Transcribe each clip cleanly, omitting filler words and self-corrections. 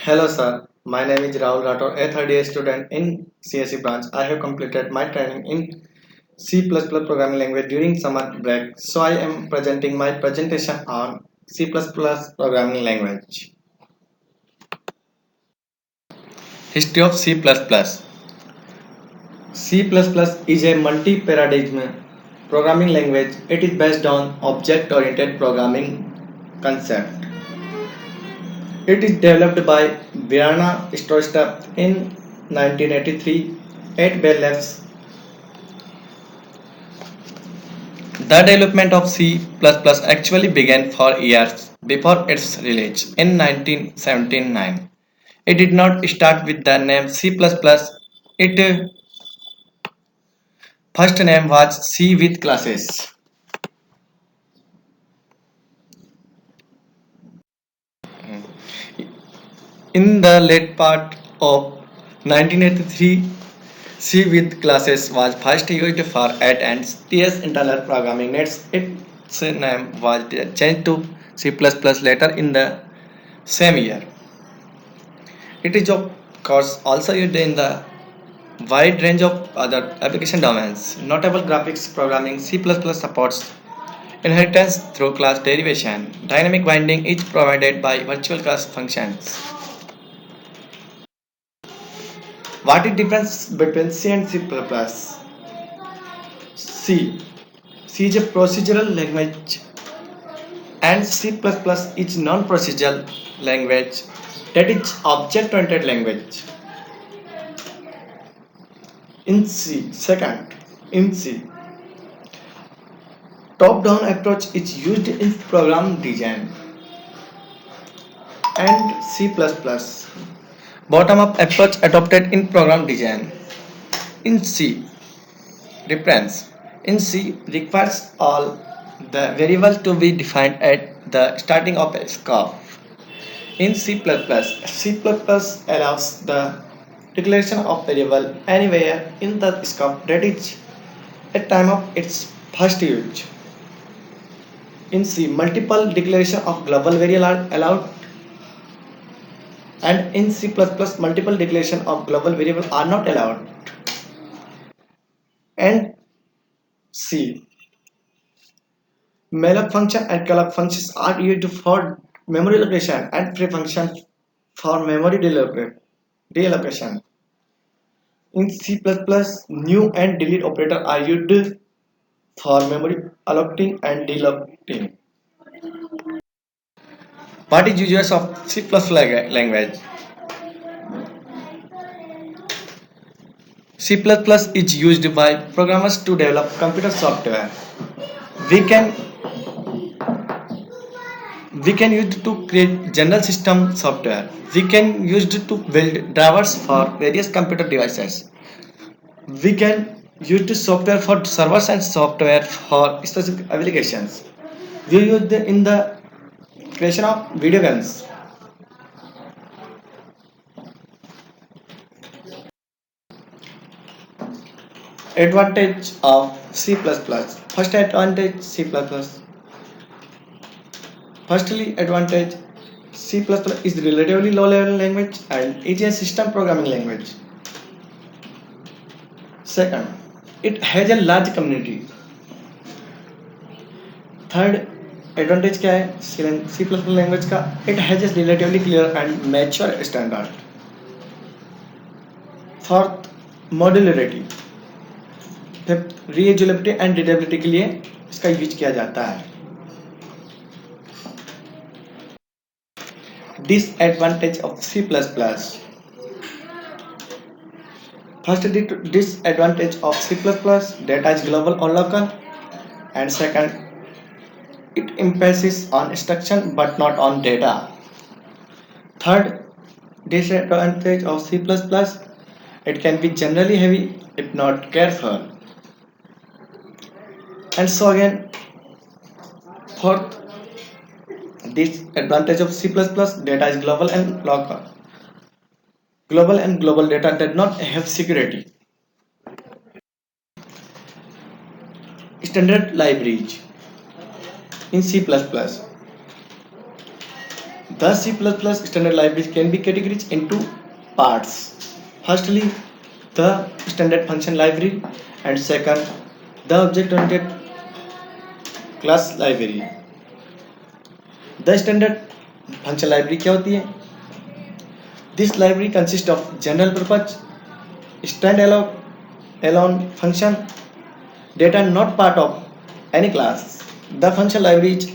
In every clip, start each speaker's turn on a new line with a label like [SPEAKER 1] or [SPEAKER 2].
[SPEAKER 1] Hello sir, my name is Rahul Rathore, a third year student in CSE branch. I have completed my training in C++ programming language during summer break, so I am presenting my presentation on C++ programming language. History of C++. C++ is a multi-paradigm programming language. It is based on object-oriented programming concept. It is developed by Brianna Strostrap in 1983 at Bell Labs. The development of C++ actually began 4 years before its release in 1979. It did not start with the name C++. Its first name was C with classes. In the late part of 1983, C with classes was first used for AT and TS internal programming nets. Its name was changed to C++ later in the same year. It is of course also used in the wide range of other application domains. Notable graphics programming C++ supports inheritance through class derivation. Dynamic binding is provided by virtual class functions. What is the difference between C and C++? C. C is a procedural language and C++ is non-procedural language, that is object-oriented language. In C, top-down approach is used in program design and C++. Bottom-up approach adopted in program design. In C, reference. In C requires all the variables to be defined at the starting of a scope. In C++, C++ allows the declaration of variable anywhere in the scope, that is at time of its first use. In C, multiple declaration of global variable are allowed, and in C++, multiple declaration of global variable are not allowed. And C, malloc function and calloc functions are used for memory allocation and free function for memory reallocation. In C++, new and delete operator are used for memory allocating and delocating. What is users of C++ language? C++ is used by programmers to develop computer software. We can we can use it to create general system software. We can use it to build drivers for various computer devices. We can use the software for servers and software for specific applications. We use in the creation of video games. Advantage of C++. First advantage C++. Firstly, advantage C++ is relatively low level language and is a system programming language. Second, it has a large community. Third advantage क्या है C++ language का? It has a relatively clear and mature standard. Fourth, modularity. Fifth, reusability and readability के लिए इसका use किया जाता है. Disadvantage of C++. First disadvantage of C++, data is global or local, and second, it emphasis on instruction but not on data. Third disadvantage of C++, it can be generally heavy if not careful. And so again, fourth disadvantage of C++, data is global and local. Global and global data did not have security. Standard libraries in C++. The C++ standard libraries can be categorized into parts. Firstly, the standard function library, and second, the object-oriented class library. The standard function library क्या होती है? This library consists of general purpose standalone function that are not part of any class. The function library is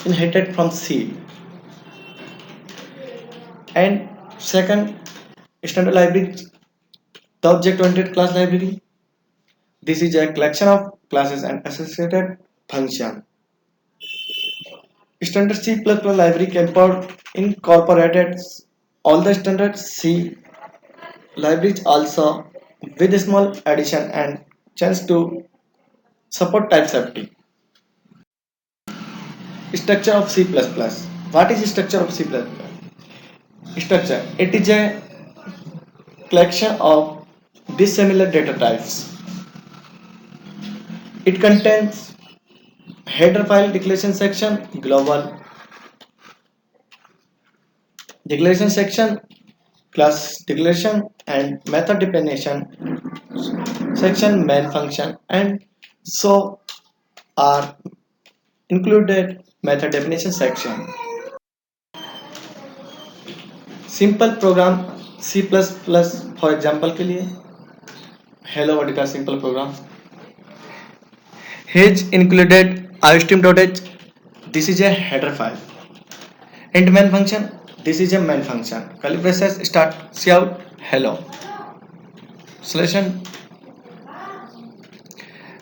[SPEAKER 1] inherited from C. And second, standard library, the object-oriented class library. This is a collection of classes and associated function. Standard C++ library incorporated all the standard C libraries also with a small addition and chance to support type safety. Structure of C++. What is structure of C++? Structure. It is a collection of dissimilar data types. It contains header file declaration section, global declaration section, class declaration, and method definition section, main function, and so are included method definition section. Simple program C++ for example के लिए hello world का simple program has included iostream.h. This is a header file. And main function, this is a main function. Curly braces start cout hello solution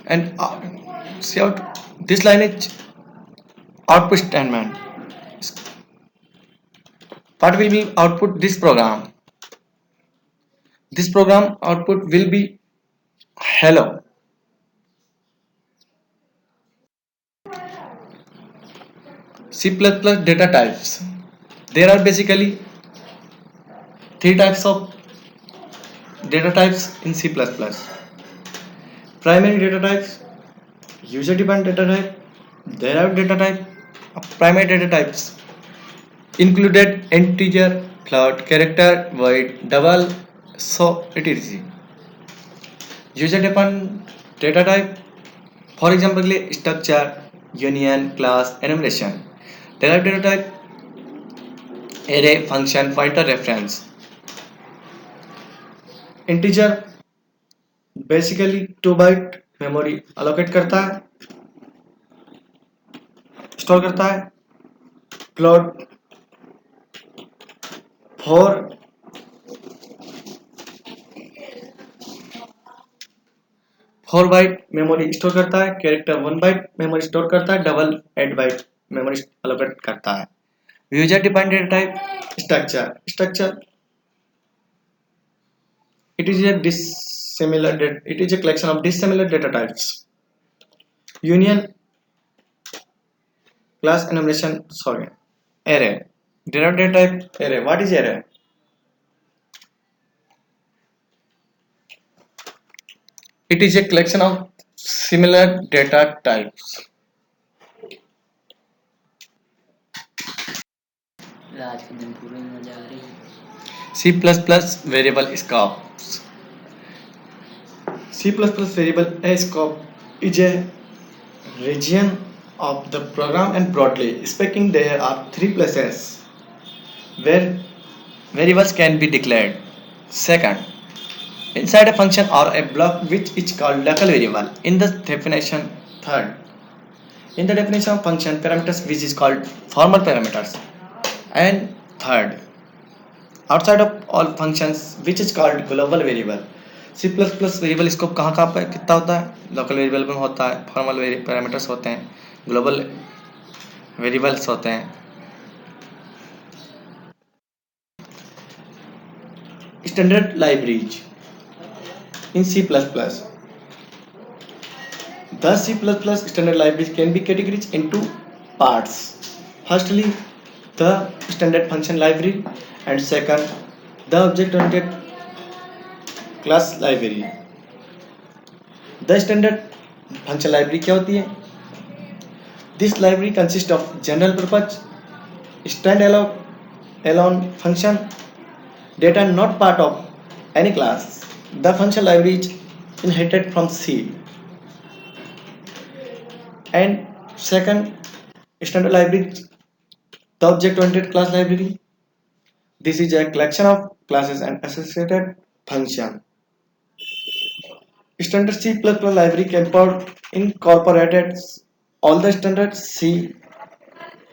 [SPEAKER 1] and cout. This line is output statement. What will be output this program? This program output will be hello. C++ data types. There are basically three types of data types in C++. Primary data types, user-defined data type, derived data type. Primary data types included integer, float, character, void, double, so it is easy. User-defined data type, for example, structure, union, class, enumeration. Derived data type, array, function, pointer, reference. Integer basically 2 byte memory allocate करता है, store करता है. Float 4 byte memory store करता है. Character 1 byte memory store करता है. Double 8 byte memory allocate करता है. User defined data type structure it is a collection of dissimilar data types. Union, class, enumeration, array. Derived data type, array. What is array? It is a collection of similar data types. C++ variable scopes. C++ variable scope is a region of the program, and broadly speaking there are three places where variables can be declared. Second, inside a function or a block which is called local variable in the definition. Third, in the definition of function parameters which is called formal parameters. And third, outside of all functions which is called global variable. C++ variable scope कहाँ पे कितना होता है? Local variable में होता है, formal parameters होते हैं, ग्लोबल वेरिएबल्स होते हैं. Standard libraries in C++. The C++ standard libraries can be categorized into parts. Firstly, the standard function library, and second, the object-oriented class library. The standard function library क्या होती है? This library consists of general purpose standalone alone function that are not part of any class. The function library is inherited from C. And second, standard library, the object-oriented class library. This is a collection of classes and associated function. Standard C++ library incorporated all the standard C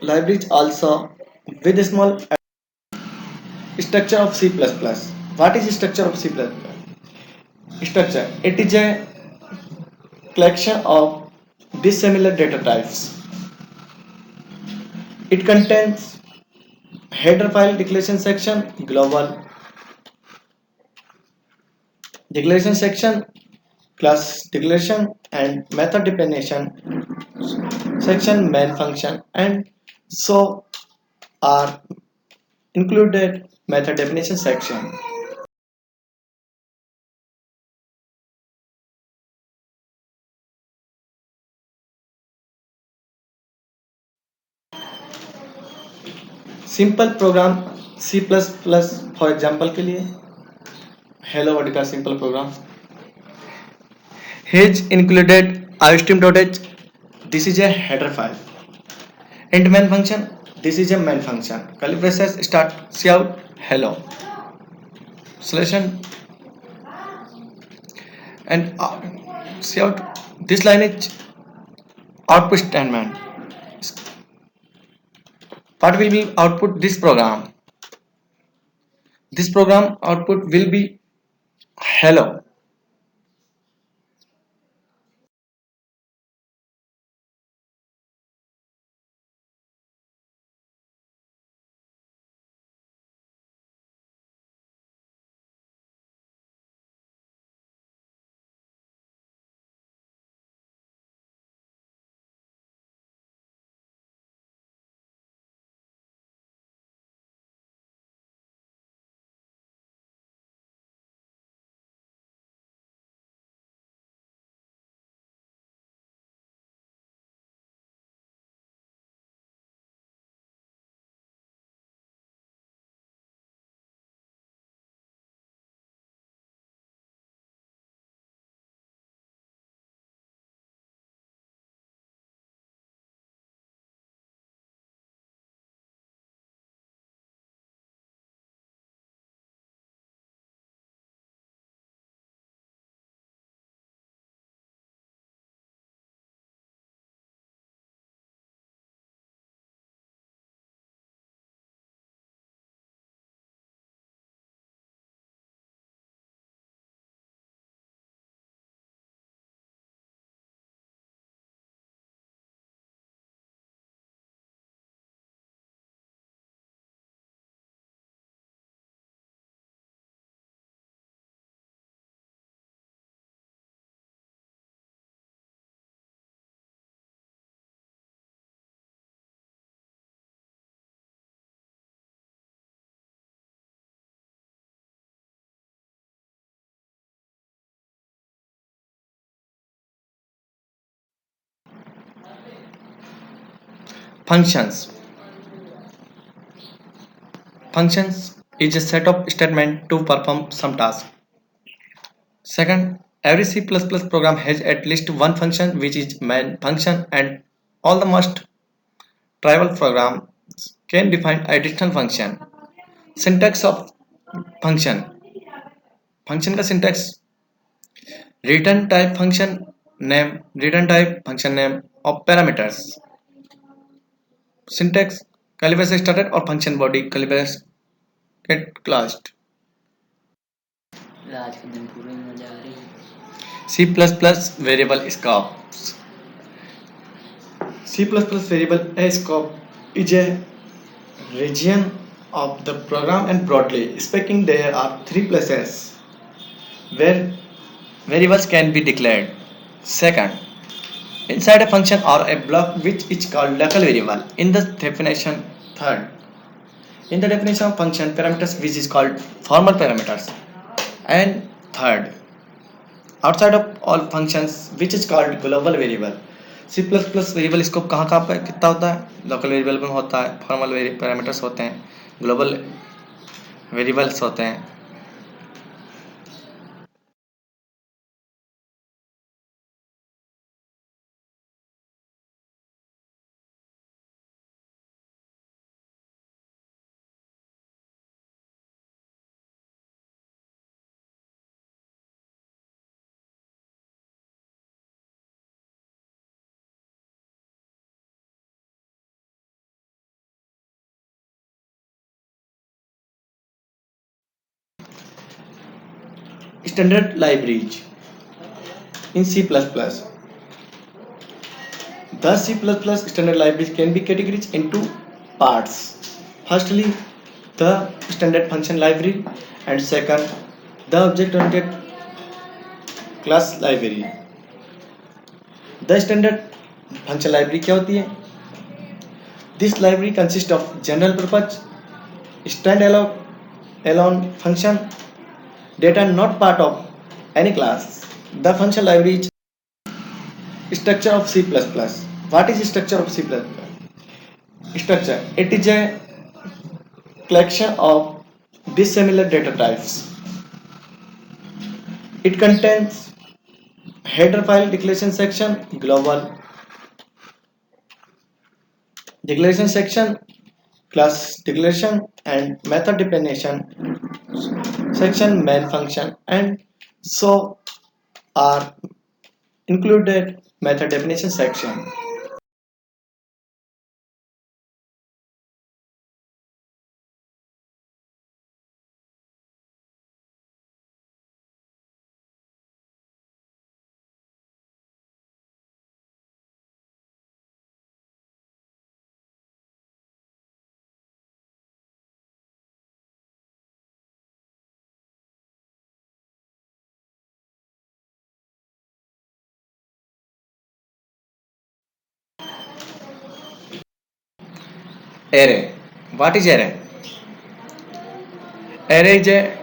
[SPEAKER 1] libraries also with a small structure of C++. What is structure of C++? Structure. It is a collection of dissimilar data types. It contains header file declaration section, global declaration section, class declaration, and method definition section, main function, and so are included method definition section. Simple program C++ for example के लिए hello world का simple program has included iostream.h. This is a header file. And main function, this is a main function. Curly braces start cout hello selection and cout. This line is output statement. What will be output this program? This program output will be hello. Functions. Functions is a set of statements to perform some task. Second, every C++ program has at least one function which is main function, and all the most trivial programs can define additional function. Syntax of function. Function का syntax return type function name, return type function name of parameters. Syntax curly brace started or function body curly brace get closed.
[SPEAKER 2] आज के दिन पूरे मजा आ रही है।
[SPEAKER 1] C++ variable scopes. C++ variable scope is a region of the program, and broadly speaking there are three places where variables can be declared. Second, inside a function or a block which is called local variable. In the definition, third, in the definition of function parameters which is called formal parameters. And third, outside of all functions which is called global variable. C++ variable scope कहाँ कहाँ पे कितना होता है? Local variable में होता है, formal parameters होते हैं, ग्लोबल वेरिएबल्स होते हैं। Standard libraries in C++. The C++ standard libraries can be categorized into parts. Firstly, the standard function library, and second, the object-oriented class library. The standard function library क्या होती है? This library consists of general purpose standalone function data not part of any class. The function library is structure of C++. What is structure of C++? Structure. It is a collection of dissimilar data types. It contains header file declaration section, global declaration section, class declaration, and method definition section, main function, and so are included method definition section. Array. What is array? Array is a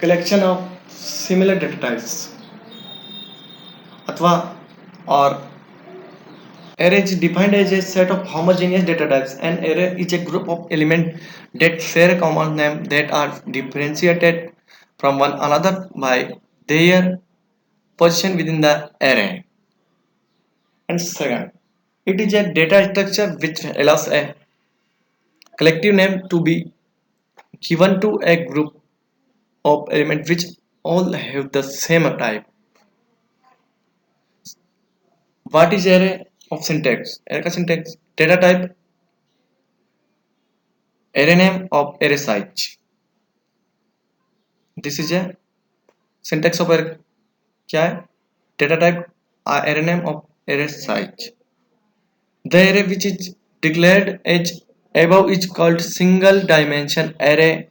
[SPEAKER 1] collection of similar data types. अथवा or array is defined as a set of homogeneous data types. An array is a group of elements that share a common name that are differentiated from one another by their position within the array. And second, it is a data structure which allows a collective name to be given to a group of elements which all have the same type. What is array of syntax? Array का syntax data type, array name of array size. This is a syntax of array. क्या है? Data type, array name of array size. The array which is declared as above is called single dimension array,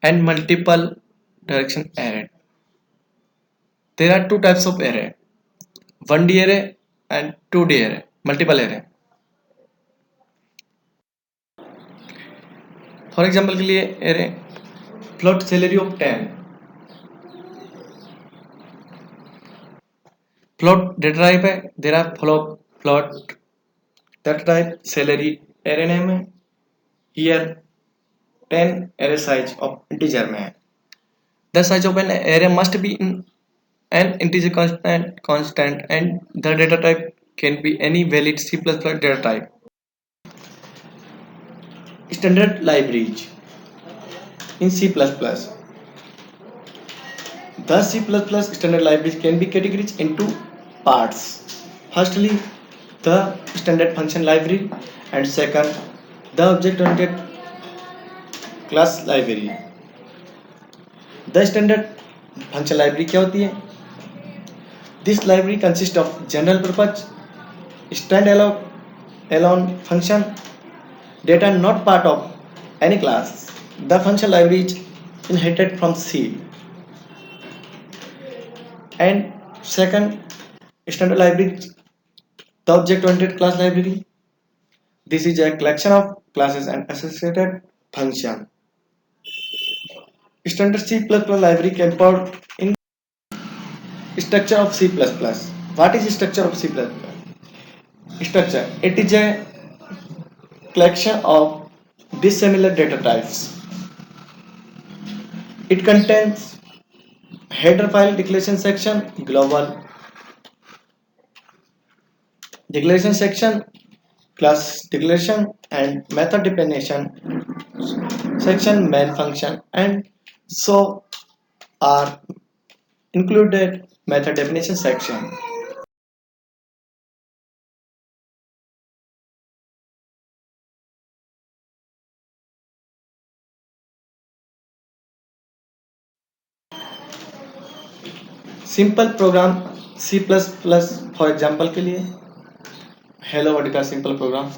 [SPEAKER 1] and multiple direction array. There are two types of array: 1D array and 2D array, multiple array. For example के लिए array float salary of 10, float data type है, there are float data type salary array name है, here 10 array size of integer में है. The size of an array must be in an integer constant and the data type can be any valid C++ data type. Standard libraries in C++. The C++ standard libraries can be categorized into parts. Firstly, the standard function library, and second, the object-oriented class library. The standard function library क्या होती है? This library consists of general purpose standalone function data not part of any class. The function library is inherited from C. And second standard library, the object-oriented class library. This is a collection of classes and associated function. Standard C++ library can port in structure of C++. What is structure of C++? Structure. It is a collection of dissimilar data types. It contains header file declaration section, global declaration section, class declaration, and method definition section, main function, and so are included method definition section. Simple program C plus plus for example के लिए hello world का simple program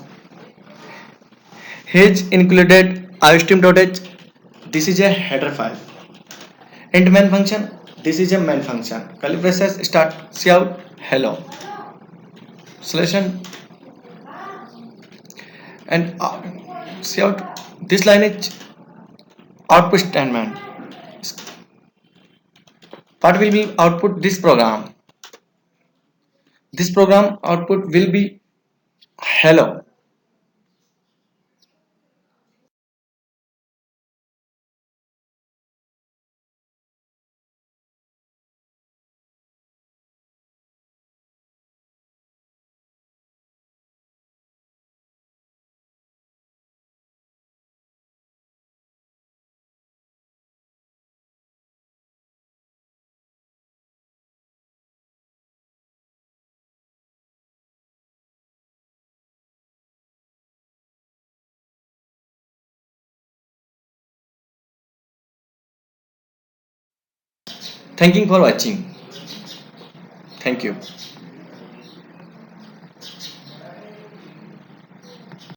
[SPEAKER 1] has included iostream.h. This is a header file. Int main function. This is a main function. Curly braces start cout hello solution and cout. This line is output statement. What will be output this program? This program output will be hello. Thanking for watching. Thank you.